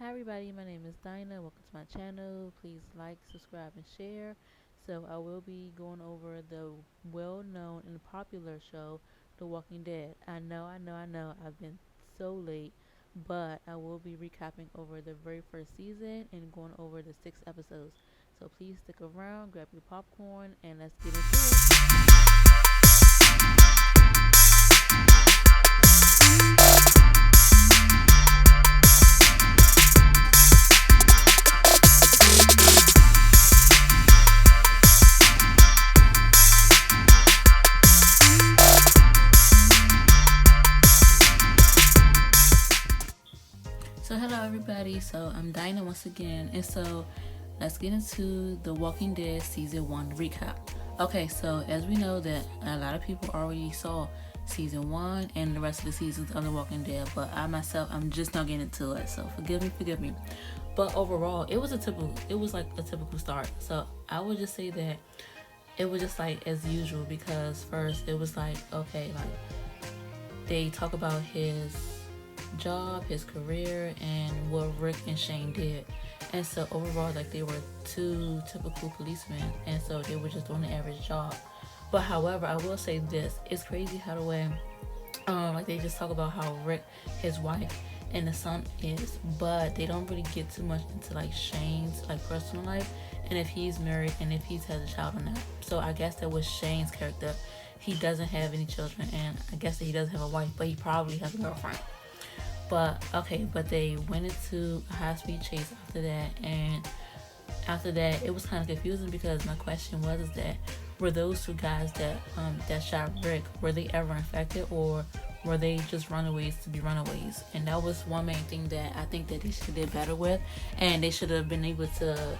Hi everybody, my name is Dinah. Welcome to my channel. Please like, subscribe, and share. So I will be going over the well-known and popular show, The Walking Dead. I know. I've been so late, but I will be recapping over the very first season and going over the 6 episodes. So please stick around, grab your popcorn, and let's get into it. So hello everybody. So I'm Dinah once again, and so let's get into the Walking Dead season 1 recap. Okay, so as we know that a lot of people already saw season 1 and the rest of the seasons of the Walking Dead, but I myself I'm just not getting into it. So forgive me. But overall, it was like a typical start. So I would just say that it was just like as usual, because first it was like, okay, like they talk about his job, his career, and what Rick and Shane did. And so overall, like, they were two typical policemen, and so they were just doing the average job. But however, I will say this: it's crazy how the way, like, they just talk about how Rick, his wife, and the son is, but they don't really get too much into like Shane's like personal life, and if he's married and if he's had a child or not. So I guess that was Shane's character. He doesn't have any children, and I guess that he doesn't have a wife, but he probably has a girlfriend. But okay, but they went into a high speed chase after that, and after that it was kind of confusing, because my question was, is that were those two guys that shot Rick, were they ever infected, or were they just runaways to be runaways? And that was one main thing that I think that they should have did better with, and they should have been able to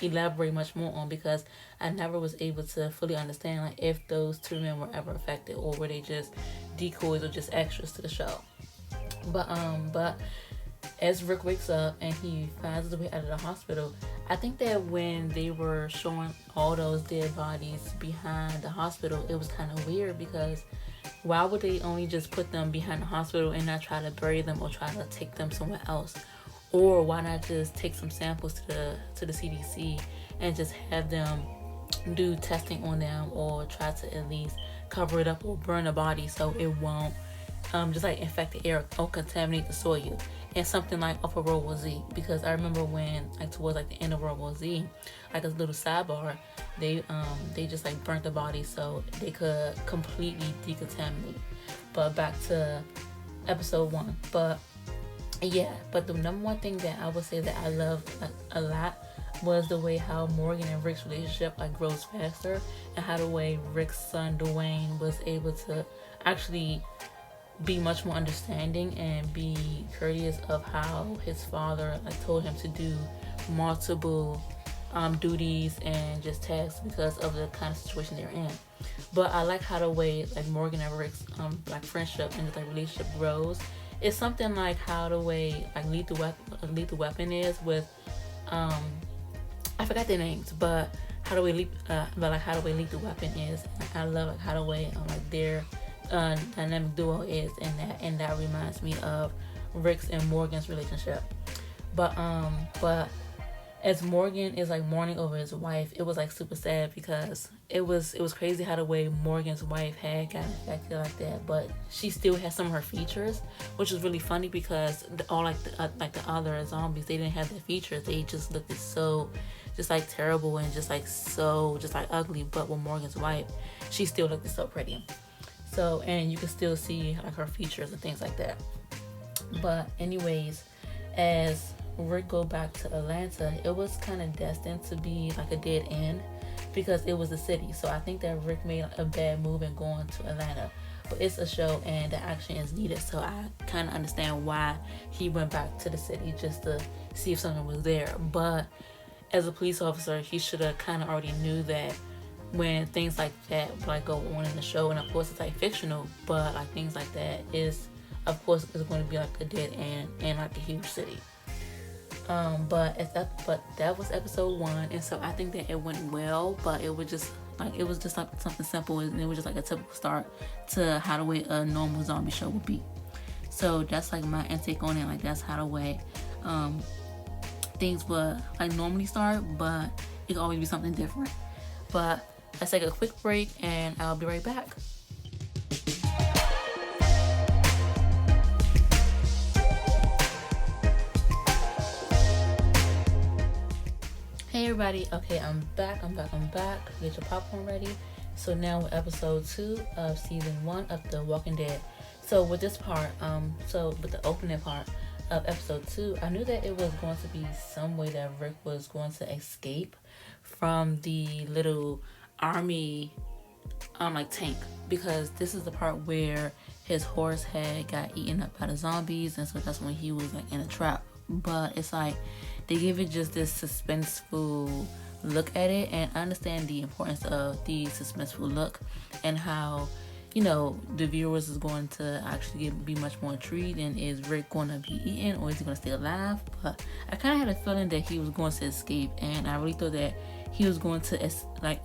elaborate much more on, because I never was able to fully understand like if those two men were ever affected, or were they just decoys or just extras to the show. But as Rick wakes up and he finds his way out of the hospital, I think that when they were showing all those dead bodies behind the hospital, it was kind of weird, because why would they only just put them behind the hospital and not try to bury them or try to take them somewhere else? Or why not just take some samples to the CDC and just have them do testing on them, or try to at least cover it up or burn the body so it won't just like infect the air or contaminate the soil. And something like off of World War Z, because I remember when like towards like the end of World War Z, like a little sidebar, they just like burnt the body so they could completely decontaminate. But back to episode 1. But yeah, but the number one thing that I would say that I love like a lot was the way how Morgan and Rick's relationship like grows faster, and how the way Rick's son Dwayne was able to actually be much more understanding and be courteous of how his father like told him to do multiple duties and just tasks, because of the kind of situation they're in. But I like how the way like Morgan and Rick's like friendship and just like relationship grows. It's something like how the way like Lethal Weapon is with I forgot their names, but how the way how the way Lethal Weapon is. I love like how the way like their dynamic duo is, and that reminds me of Rick's and Morgan's relationship. But as Morgan is like mourning over his wife, it was like super sad, because it was crazy how the way Morgan's wife had gotten infected like that, but she still had some of her features, which was really funny, because all like the other zombies, they didn't have their features. They just looked so just like terrible and just like so just like ugly. But with Morgan's wife, she still looked so pretty. So, and you can still see like her features and things like that. But anyways, as Rick go back to Atlanta, it was kind of destined to be like a dead end, because it was the city. So I think that Rick made a bad move in going to Atlanta. But it's a show and the action is needed, so I kind of understand why he went back to the city, just to see if something was there. But as a police officer, he should have kind of already knew that when things like that like go on in the show, and of course it's like fictional, but like things like that is, of course, is going to be like a dead end and like a huge city. But that was episode 1, and so I think that it went well. But it was just like something simple, and it was just like a typical start to how the way a normal zombie show would be. So that's like my intake on it. Like, that's how the way things would like normally start, but it could always be something different. But let's take a quick break and I'll be right back. Hey everybody, okay, I'm back. Get your popcorn ready. So now with episode 2 of season 1 of The Walking Dead. So with this part, with the opening part of episode 2, I knew that it was going to be some way that Rick was going to escape from the little army like tank, because this is the part where his horse had got eaten up by the zombies, and so that's when he was like in a trap. But it's like they give it just this suspenseful look at it, and I understand the importance of the suspenseful look and how, you know, the viewers is going to actually be much more intrigued, and is Rick going to be eaten or is he going to stay alive? But I kind of had a feeling that he was going to escape, and I really thought that he was going to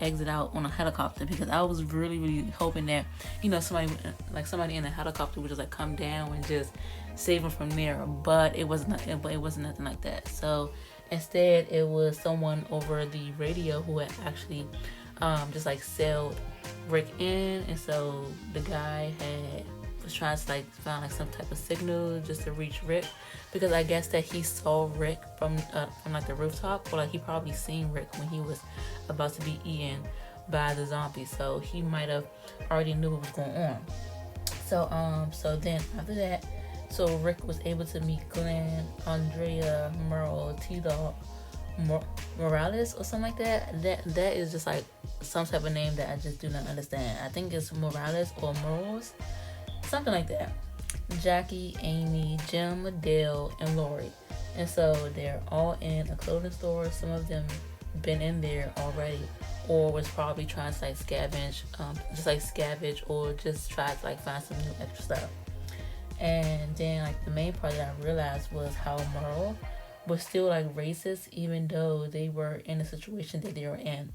exit out on a helicopter, because I was really hoping that, you know, somebody in a helicopter would just like come down and just save him from there. But it wasn't nothing like that. So instead, it was someone over the radio who had actually just like sailed Rick in, and so the guy was trying to like find like some type of signal just to reach Rick, because I guess that he saw Rick from like the rooftop, or like he probably seen Rick when he was about to be eaten by the zombies, so he might have already knew what was going on. So then after that, so Rick was able to meet Glenn, Andrea, Merle, T-Dog, Morales or something like that. That is just like some type of name that I just do not understand. I think it's Morales or Morals, something like that. Jackie, Amy, Jim, Dale, and Lori. And so they're all in a clothing store. Some of them been in there already, or was probably trying to like scavenge, or just try to like find some new extra stuff. And then like the main part that I realized was how Merle was still like racist, even though they were in the situation that they were in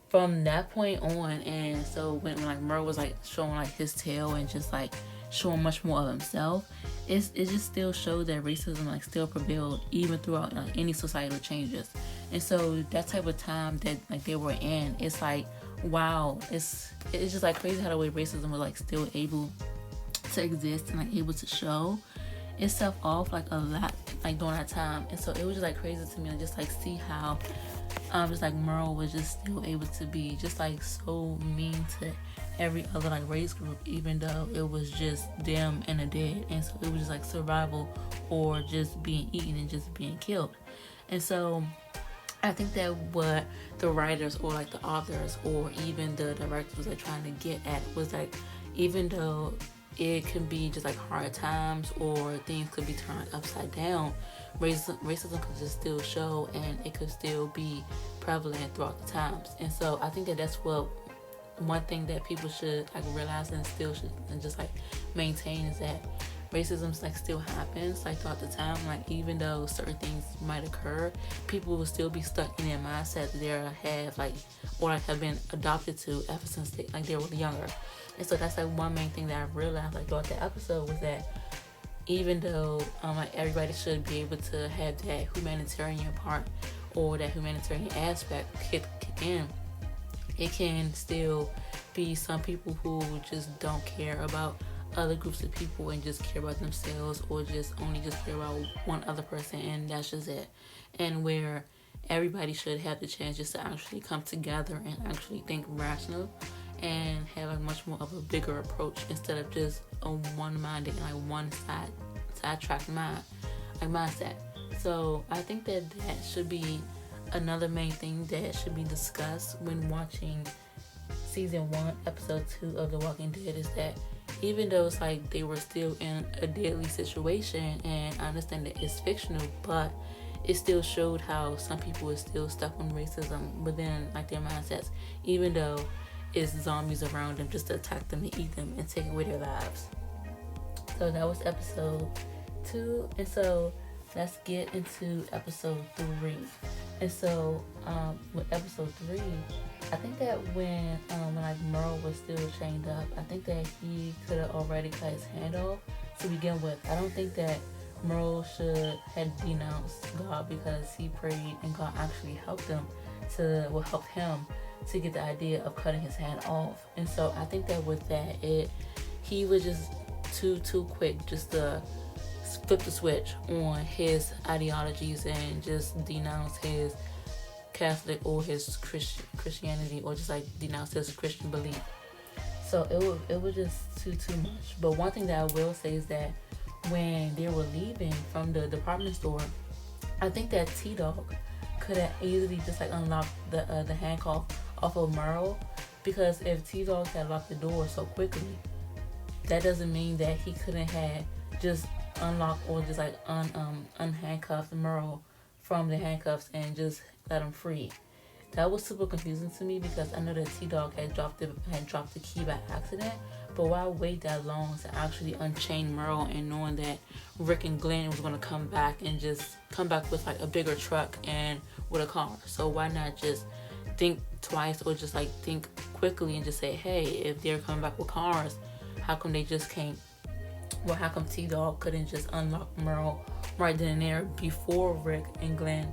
from that point on. And so when like Merle was like showing like his tail and just like showing much more of himself, it just still showed that racism like still prevailed even throughout like any societal changes. And so that type of time that like they were in, it's like, wow, it's just like crazy how the way racism was like still able to exist and like able to show itself off like a lot like during that time. And so it was just like crazy to me to just like see how just like Merle was just still able to be just like so mean to every other like race group, even though it was just them and the dead. And so it was just like survival or just being eaten and just being killed. And so I think that what the writers or like the authors or even the directors was like trying to get at was like, even though it can be just like hard times or things could be turned upside down, racism could just still show, and it could still be prevalent throughout the times. And so I think that that's what one thing that people should like realize and still should and just like maintain, is that racism like still happens like throughout the time. Like even though certain things might occur, people will still be stuck in their mindset that they have like or like have been adopted to ever since they were younger. And so that's like one main thing that I realized like throughout the episode, was that even though like everybody should be able to have that humanitarian part or that humanitarian aspect kick in, it can still be some people who just don't care about other groups of people and just care about themselves, or just care about one other person, and that's just it. And where everybody should have the chance just to actually come together and actually think rational and have a much more of a bigger approach, instead of just a one-minded and like one sidetracked mindset. So I think that should be another main thing that should be discussed when watching season 1 episode 2 of The Walking Dead, is that even though it's like they were still in a deadly situation, and I understand that it's fictional, but it still showed how some people are still stuck on racism within like their mindsets, even though it's zombies around them just to attack them and eat them and take away their lives. So that was episode 2, and so let's get into episode 3. And so with episode 3, I think that when like Merle was still chained up, I think that he could have already cut his hand off to begin with. I don't think that Merle should had denounced God because he prayed and God actually helped him help him to get the idea of cutting his hand off. And so I think that with that, he was just too quick just to flip the switch on his ideologies and just denounce his Catholic or his Christianity, or just like denounce his Christian belief. So it was just too much. But one thing that I will say is that when they were leaving from the department store, I think that T-Dog could have easily just like unlocked the handcuff off of Merle, because if T-Dog had locked the door so quickly, that doesn't mean that he couldn't have just unlocked or just like unhandcuffed Merle from the handcuffs and just let him free. That was super confusing to me, because I know that T-Dog had dropped the key by accident, but why wait that long to actually unchain Merle, and knowing that Rick and Glenn was going to come back with like a bigger truck and with a car? So why not just think twice, or just like think quickly and just say, hey, if they're coming back with cars, how come they just can't? Well, how come T-Dog couldn't just unlock Merle right then and there before Rick and Glenn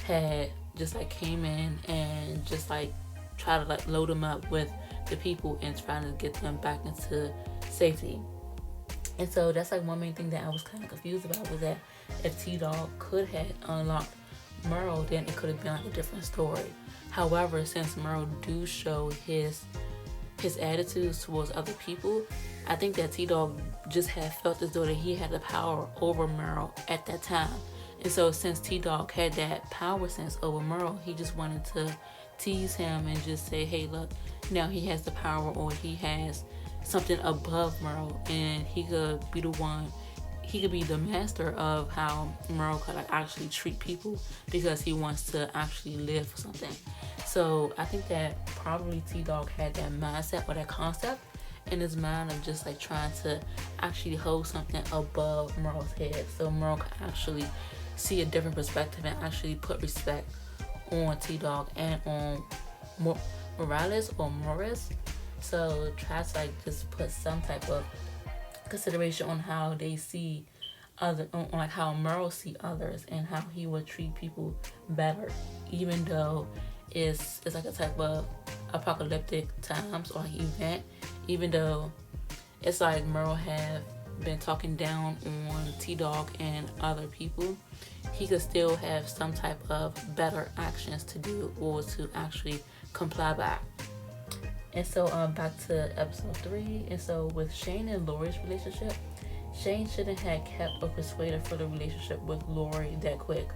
had just like came in and just like try to like load them up with the people and trying to get them back into safety. And so that's like one main thing that I was kind of confused about, was that if T-Dog could have unlocked Merle, then it could have been like a different story. However, since Merle do show his attitudes towards other people, I think that T-Dog just had felt as though that he had the power over Merle at that time. And so since T-Dog had that power sense over Merle, he just wanted to tease him and just say, hey, look, now he has the power, or he has something above Merle, and he could be the master of how Merle could like actually treat people, because he wants to actually live for something. So I think that probably T-Dog had that mindset or that concept in his mind of just like trying to actually hold something above Merle's head, so Merle could actually see a different perspective and actually put respect on T-Dog and on Morales or Morris. So try to like just put some type of consideration on how they see on like how Merle see others, and how he would treat people better, even though it's like a type of apocalyptic times or event. Even though it's like Merle have been talking down on T-Dog and other people, he could still have some type of better actions to do, or to actually comply by. And so back to episode 3. And so with Shane and Lori's relationship, Shane shouldn't have kept or persuaded for the relationship with Lori that quick.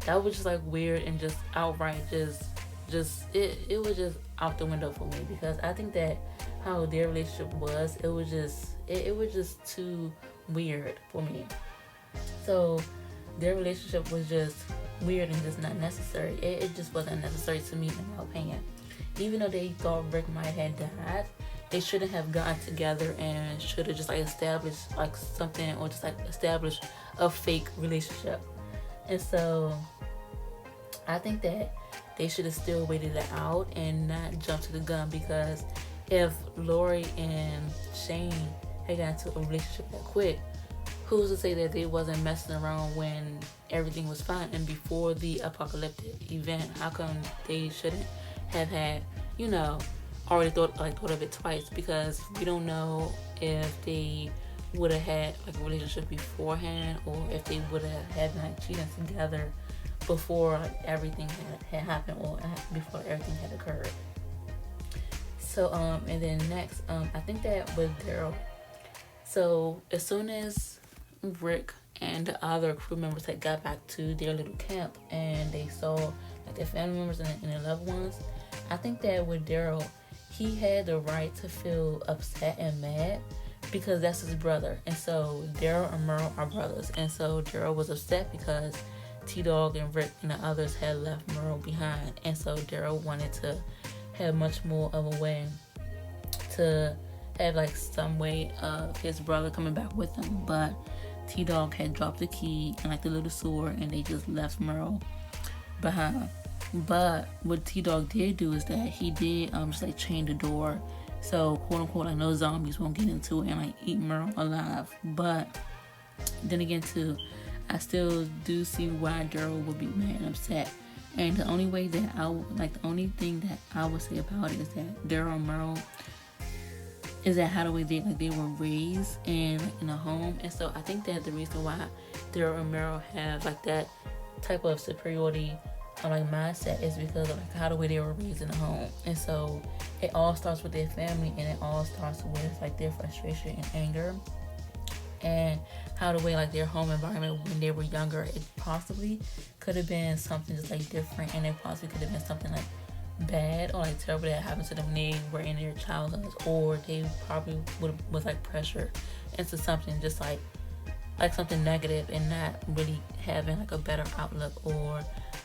That was just like weird and just outright it was just out the window for me, because I think that how their relationship was, it was just too weird for me. So their relationship was just weird and just not necessary. It just wasn't necessary to me, in my opinion. Even though they thought Rick might have died, they shouldn't have gotten together and should have just like established like something, or just like established a fake relationship. And so I think that they should have still waited it out and not jumped to the gun, because if Lori and Shane had gotten into a relationship that quick, who's to say that they wasn't messing around when everything was fine and before the apocalyptic event? How come they shouldn't have had, already thought of it twice? Because we don't know if they would have had like a relationship beforehand, or if they would have had like cheating together before like everything had happened, or before everything had occurred. So and then next, I think that with Daryl, so as soon as Rick and the other crew members had got back to their little camp and they saw like their family members and their loved ones, I think that with Daryl, he had the right to feel upset and mad, because that's his brother. And so Daryl and Merle are brothers, and so Daryl was upset because T-Dog and Rick and the others had left Merle behind, and so Daryl wanted to have much more of a way to have like some way of his brother coming back with him. But T-Dog had dropped the key and like the little sword, and they just left Merle behind. But what T-Dog did do is that he did just like chain the door So quote unquote, like no zombies won't get into it and like eat Merle alive. But then again too, I still do see why Daryl would be mad and upset. And the only way that the only thing that I would say about it is that Daryl and Merle is that how the way they were raised in a home. And so I think that the reason why Daryl and Merle have like that type of superiority mindset is because of like how the way they were raised in the home. And so it all starts with their family, and it all starts with like their frustration and anger, and how the way like their home environment when they were younger, it possibly could have been something just like different, and it possibly could have been something like bad or like terrible that happened to them when they were in their childhoods, or they probably was like pressured into something just like something negative, and not really having like a better outlook or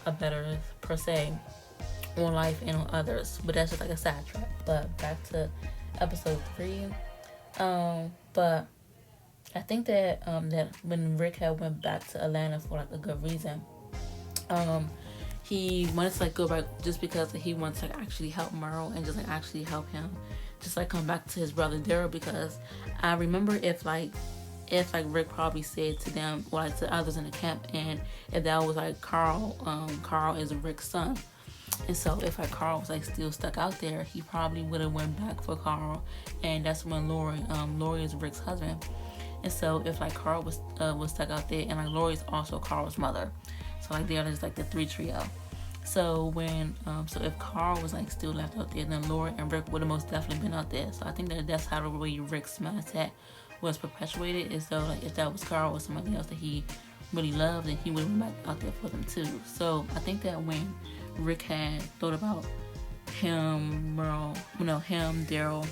a better per se on life and on others. But that's just like a sidetrack. But back to episode 3. But I think that that when Rick had went back to Atlanta for like a good reason, he wanted to like go back just because he wanted to like actually help Merle and just like actually help him just like come back to his brother Daryl. Because I remember if Rick probably said to them or like to others in the camp, and if that was like Carl is Rick's son, and so if like Carl was like still stuck out there, he probably would have went back for Carl. And that's when Lori is Rick's husband. And so if like Carl was stuck out there, and like Lori's also Carl's mother, so like they're just like the 3 trio. So when so if Carl was like still left out there, then Lori and Rick would have most definitely been out there. So I think that's how the way Rick's mindset was perpetuated, is though like if that was Carl or somebody else that he really loved, then he would have been back out there for them too. So I think that when Rick had thought about him, Daryl,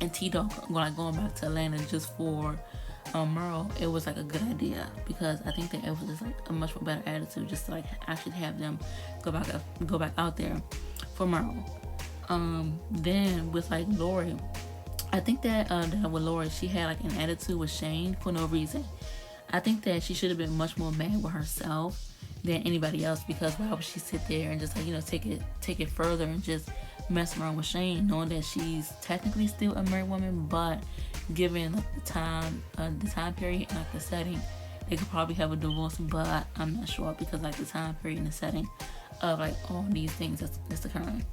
and T-Dog going back to Atlanta just for Merle, it was like a good idea, because I think that it was just like a much more better attitude just to like actually have them go back out there for Merle. Then with like Lori, I think that with Lori, she had like an attitude with Shane for no reason. I think that she should have been much more mad with herself than anybody else, because why would she sit there and just like take it further and just mess around with Shane, knowing that she's technically still a married woman, but given like the time period and like the setting, they could probably have a divorce. But I'm not sure, because like the time period and the setting of like all these things that's occurring.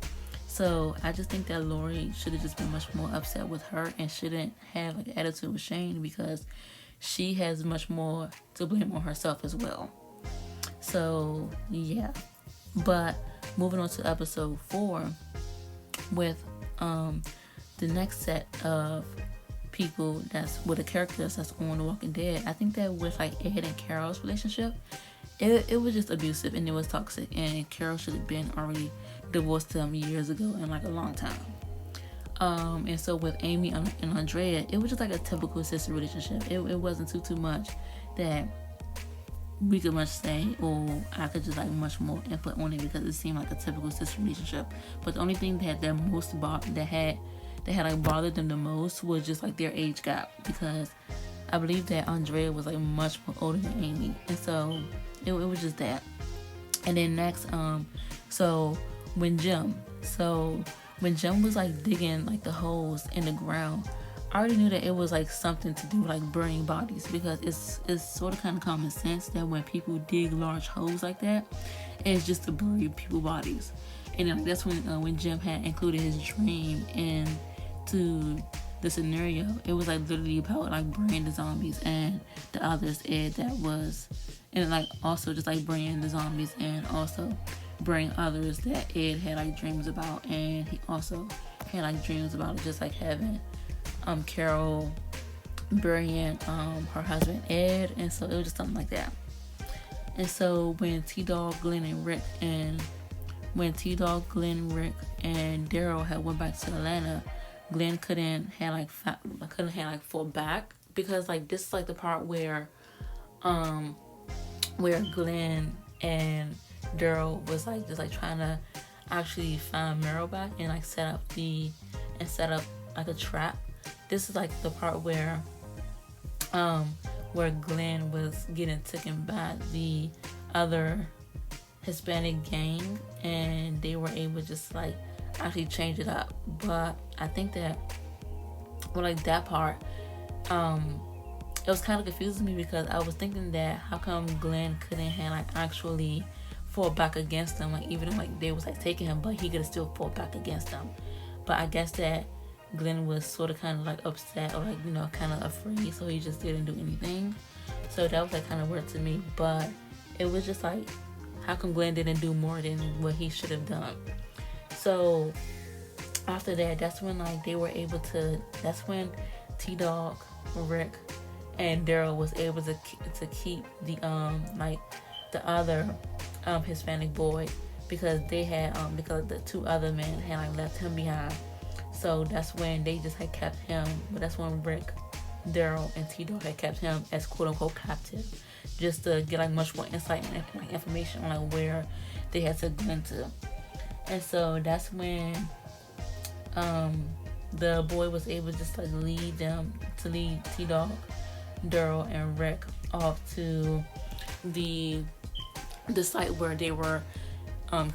So I just think that Lori should have just been much more upset with her and shouldn't have like an attitude with Shane, because she has much more to blame on herself as well. So yeah. But moving on to episode 4 with the next set of people that's with the characters that's on The Walking Dead, I think that with like Ed and Carol's relationship, it was just abusive and it was toxic, and Carol should have been already divorced them years ago, in like a long time. And so with Amy and Andrea, it was just like a typical sister relationship. It wasn't too much that we could much say, or I could just like much more input on it, because it seemed like a typical sister relationship. But the only thing that had like bothered them the most was just like their age gap, because I believe that Andrea was like much more older than Amy, and so it was just that. And then next, so when Jim was like digging like the holes in the ground, I already knew that it was like something to do with like burning bodies, because it's sort of kind of common sense that when people dig large holes like that, it's just to bury people's bodies. And then that's when Jim had included his dream into the scenario. It was like literally about like bringing the zombies and the others, and like also just like bringing the zombies and also bring others that Ed had like dreams about. And he also had like dreams about just like having Carol burying her husband Ed, and so it was just something like that. And so when T-Dog, Glenn, Rick, and Daryl had went back to Atlanta, Glenn couldn't fall back, because like this is like the part where Glenn and Daryl was like just like trying to actually find Merle back and like set up like a trap. This is like the part where Glenn was getting taken by the other Hispanic gang, and they were able to just like actually change it up. But I think that, well, like that part, it was kind of confusing me because I was thinking that how come Glenn couldn't have like actually fought back against them, like even though like they was like taking him, but he could have still fought back against them. But I guess that Glenn was sort of kind of like upset or like, you know, kind of afraid, so he just didn't do anything. So that was like kind of weird to me. But it was just like, how come Glenn didn't do more than what he should have done? So after that, that's when like they were able to. That's when T-Dog, Rick, and Daryl was able to keep the like the other Hispanic boy, because they had because the two other men had like left him behind. So that's when they just had kept him. But that's when Rick, Daryl, and T-Dog had kept him as quote unquote captive, just to get like much more insight and like information on like where they had to go into. And so that's when the boy was able to just like lead T-Dog, Daryl, and Rick off to the site where they were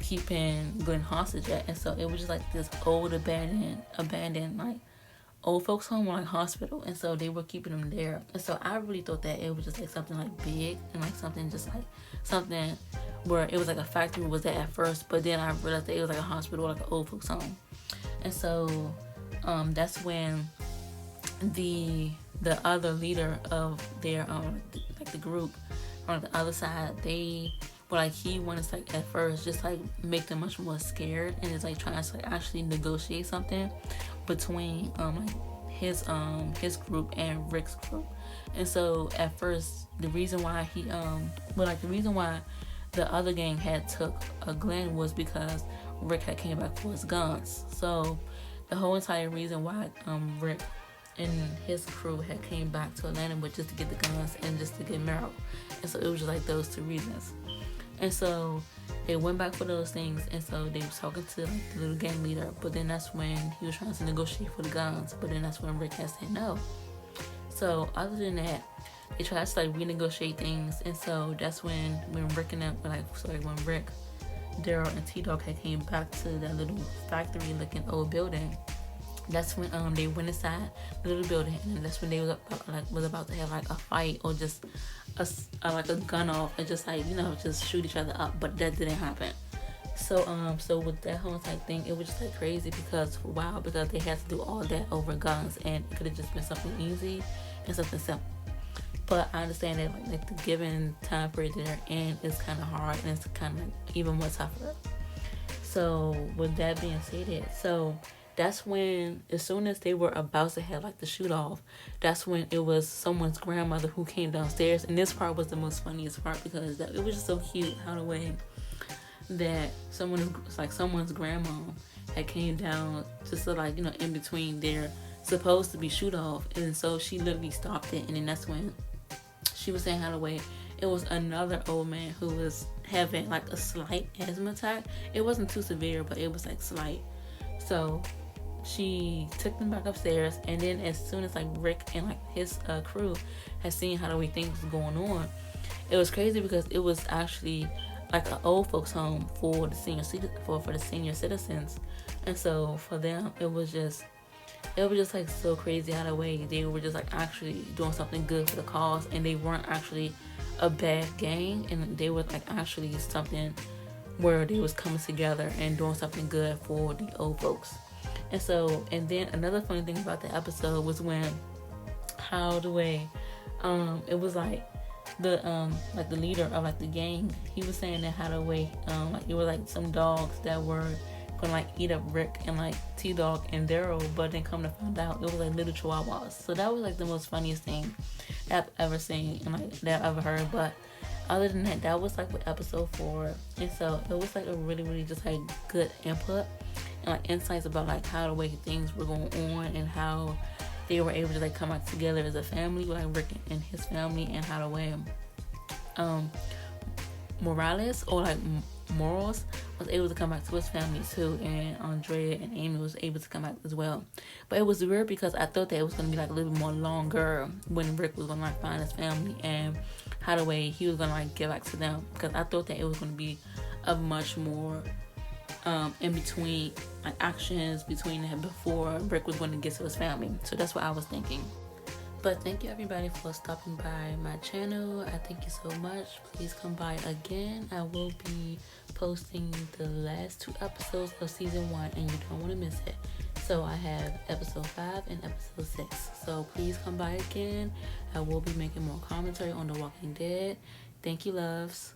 keeping Glenn hostage at. And so it was just like this old abandoned like old folks home or like hospital, and so they were keeping him there. And so I really thought that it was just like something like big and like something just like something where it was like a factory was there at first, but then I realized that it was like a hospital or like an old folks home. And so that's when the other leader of their like the group on the other side, they were like, he wanted to like at first just like make them much more scared, and it's like trying to like actually negotiate something between like his group and Rick's group. And so at first the reason why the reason why the other gang had took Glenn was because Rick had came back for his guns. So the whole entire reason why Rick and his crew had came back to Atlanta was just to get the guns and just to get Meryl. And so it was just like those two reasons. And so they went back for those things, and so they was talking to like the little gang leader, but then that's when he was trying to negotiate for the guns, but then that's when Rick had said no. So other than that, they tried to like renegotiate things, and so that's when Rick and them when Rick, Daryl, and T-Dog had came back to that little factory looking old building. That's when they went inside the little building, and that's when they was about to have like a fight or just like a gun off and just like, you know, just shoot each other up, but that didn't happen. So with that whole type thing, it was just like crazy because they had to do all that over guns, and it could have just been something easy and something simple. But I understand that like the given time period that they're in is kind of hard, and it's kind of even more tougher. So with that being stated, so that's when, as soon as they were about to have like the shoot off, that's when it was someone's grandmother who came downstairs. And this part was the most funniest part because it was just so cute how the way that someone's grandma had came down just to like, you know, in between their supposed to be shoot off. And so she literally stopped it. And then that's when she was saying how the way it was another old man who was having like a slight asthma attack. It wasn't too severe, but it was like slight. So she took them back upstairs, and then as soon as like Rick and like his crew had seen how the way things was going on, it was crazy because it was actually like an old folks home for the senior citizens. And so for them, it was just like so crazy how the way they were just like actually doing something good for the cause, and they weren't actually a bad gang, and they were like actually something where they was coming together and doing something good for the old folks. And so, and then another funny thing about the episode was when how the way it was like the leader of like the gang, he was saying that how the way like it was like some dogs that were gonna like eat up Rick and like T-Dog and Daryl, but then come to find out it was like little chihuahuas. So that was like the most funniest thing I've ever seen and like that I've ever heard. But other than that, that was like with episode 4. And so it was like a really, really just like good input and like insights about like how the way things were going on and how they were able to like come out together as a family, like Rick and his family, and how the way Morales or like Morals was able to come back to his family too, and Andrea and Amy was able to come back as well. But it was weird because I thought that it was going to be like a little bit more longer when Rick was going to like find his family and how the way he was going to like get back to them, because I thought that it was going to be a much more in between, like actions between him before Rick was going to get to his family. So that's what I was thinking. But thank you everybody for stopping by my channel. I thank you so much. Please come by again. I will be posting the last 2 episodes of season 1 and you don't want to miss it. So I have episode 5 and episode 6. So please come by again. I will be making more commentary on The Walking Dead. Thank you, loves.